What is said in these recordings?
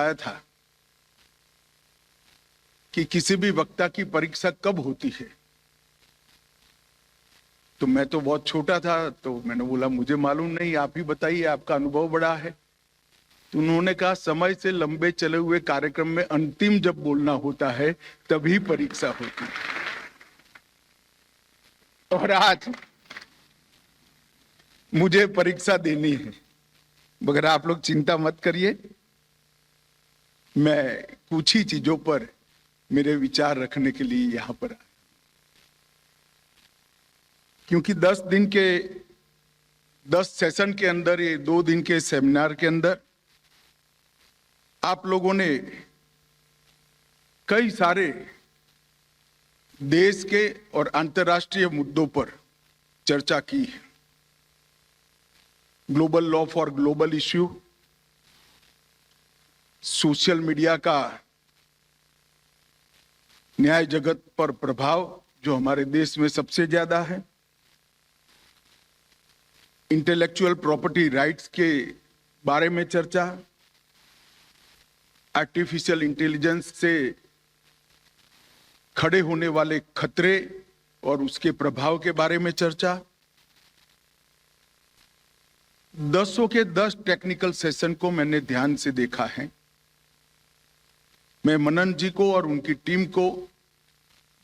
बताया था कि किसी भी वक्ता की परीक्षा कब होती है, तो मैं तो बहुत छोटा था, तो मैंने बोला मुझे मालूम नहीं, आप ही बताइए, आपका अनुभव बड़ा है। तो उन्होंने कहा समय से लंबे चले हुए कार्यक्रम में अंतिम जब बोलना होता है तभी परीक्षा होती है। और आज मुझे परीक्षा देनी है, मगर आप लोग चिंता मत करिए, मैं कुछ ही चीजों पर मेरे विचार रखने के लिए यहां पर आया, क्योंकि 10 सेशन के अंदर, ये 2 दिन के सेमिनार के अंदर आप लोगों ने कई सारे देश के और अंतर्राष्ट्रीय मुद्दों पर चर्चा की है। Global law for global issue, social media का न्याय जगत पर प्रभाव जो हमारे देश में सबसे ज्यादा है, इंटेलेक्चुअल प्रॉपर्टी राइट्स के बारे में चर्चा, आर्टिफिशियल इंटेलिजेंस से खड़े होने वाले खतरे और उसके प्रभाव के बारे में चर्चा। 10 के 10 टेक्निकल सेशन को मैंने ध्यान से देखा है। मैं मनन जी को और उनकी टीम को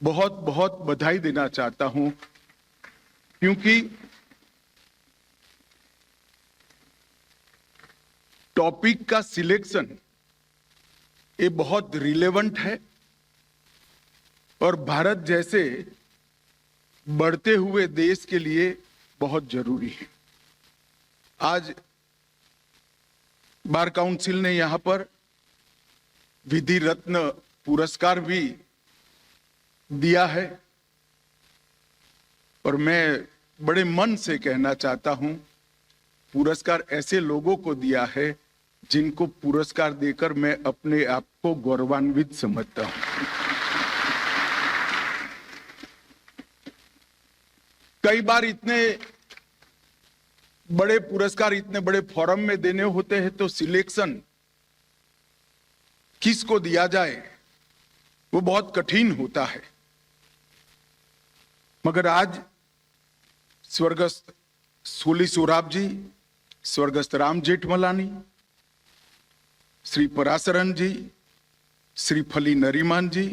बहुत बहुत बधाई देना चाहता हूं, क्योंकि टॉपिक का सिलेक्शन ये बहुत रिलेवेंट है और भारत जैसे बढ़ते हुए देश के लिए बहुत जरूरी है। आज बार काउंसिल ने यहां पर विधि रत्न पुरस्कार भी दिया है और मैं बड़े मन से कहना चाहता हूं, पुरस्कार ऐसे लोगों को दिया है जिनको पुरस्कार देकर मैं अपने आप को गौरवान्वित समझता हूं। कई बार इतने बड़े पुरस्कार इतने बड़े फोरम में देने होते हैं तो सिलेक्शन किसको दिया जाए वो बहुत कठिन होता है, मगर आज स्वर्गस्थ सोली सोराब जी, स्वर्गस्थ राम जेठमलानी, श्री पराशरन जी, श्री फली नरीमान जी,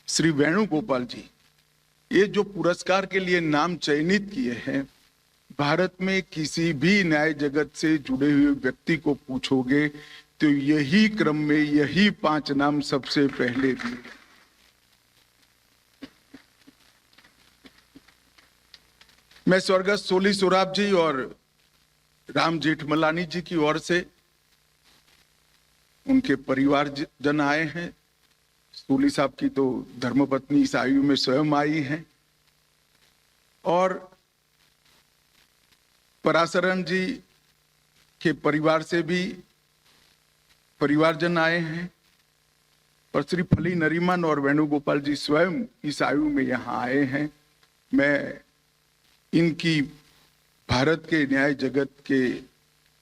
श्री वेणुगोपाल जी, ये जो पुरस्कार के लिए नाम चयनित किए हैं, भारत में किसी भी न्याय जगत से जुड़े हुए व्यक्ति को पूछोगे तो यही क्रम में यही 5 नाम सबसे पहले दिए। मैं स्वर्गस्थ सोली सोराब जी और राम जेठमलानी जी की ओर से, उनके परिवार जन आए हैं। सोली साहब की तो धर्मपत्नी इस आयु में स्वयं आई हैं और पराशरन जी के परिवार से भी परिवारजन आए हैं और श्री फली नरीमन और वेणुगोपाल जी स्वयं इस आयु में यहाँ आए हैं। मैं इनकी भारत के न्याय जगत के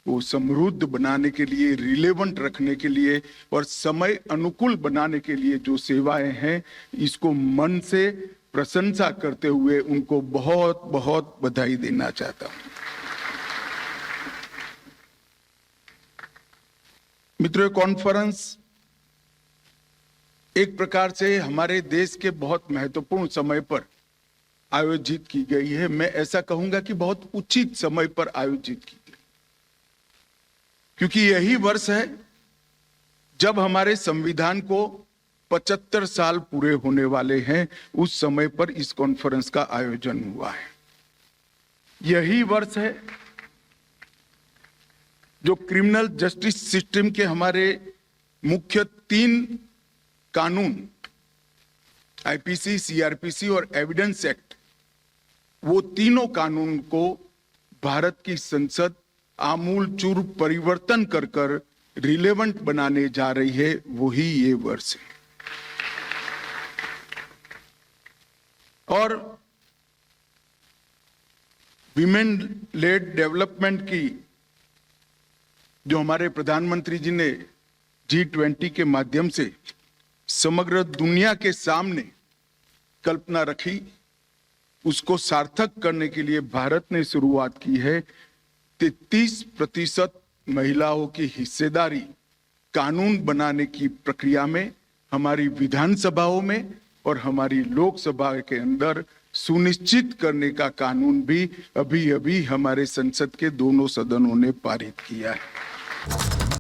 वो समृद्ध बनाने के लिए, रिलेवेंट रखने के लिए और समय अनुकूल बनाने के लिए जो सेवाएं हैं, इसको मन से प्रशंसा करते हुए उनको बहुत बहुत बधाई देना चाहता हूं। मित्रों, कॉन्फ्रेंस एक प्रकार से हमारे देश के बहुत महत्वपूर्ण समय पर आयोजित की गई है। मैं ऐसा कहूंगा कि बहुत उचित समय पर आयोजित की गई, क्योंकि यही वर्ष है जब हमारे संविधान को 75 साल पूरे होने वाले हैं। उस समय पर इस कॉन्फ्रेंस का आयोजन हुआ है। यही वर्ष है जो क्रिमिनल जस्टिस सिस्टम के हमारे मुख्य 3 कानून, आईपीसी, सीआरपीसी और एविडेंस एक्ट, वो तीनों कानून को भारत की संसद आमूल चूर परिवर्तन कर कर रिलेवेंट बनाने जा रही है। वही ये वर्ष है। और विमेन लेड डेवलपमेंट की जो हमारे प्रधानमंत्री जी ने G20 के माध्यम से समग्र दुनिया के सामने कल्पना रखी, उसको सार्थक करने के लिए भारत ने शुरुआत की है 33% महिलाओं की हिस्सेदारी कानून बनाने की प्रक्रिया में, हमारी विधानसभाओं में और हमारी लोकसभा के अंदर सुनिश्चित करने का कानून भी अभी अभी हमारे संसद के दोनों सदनों ने पारित किया है।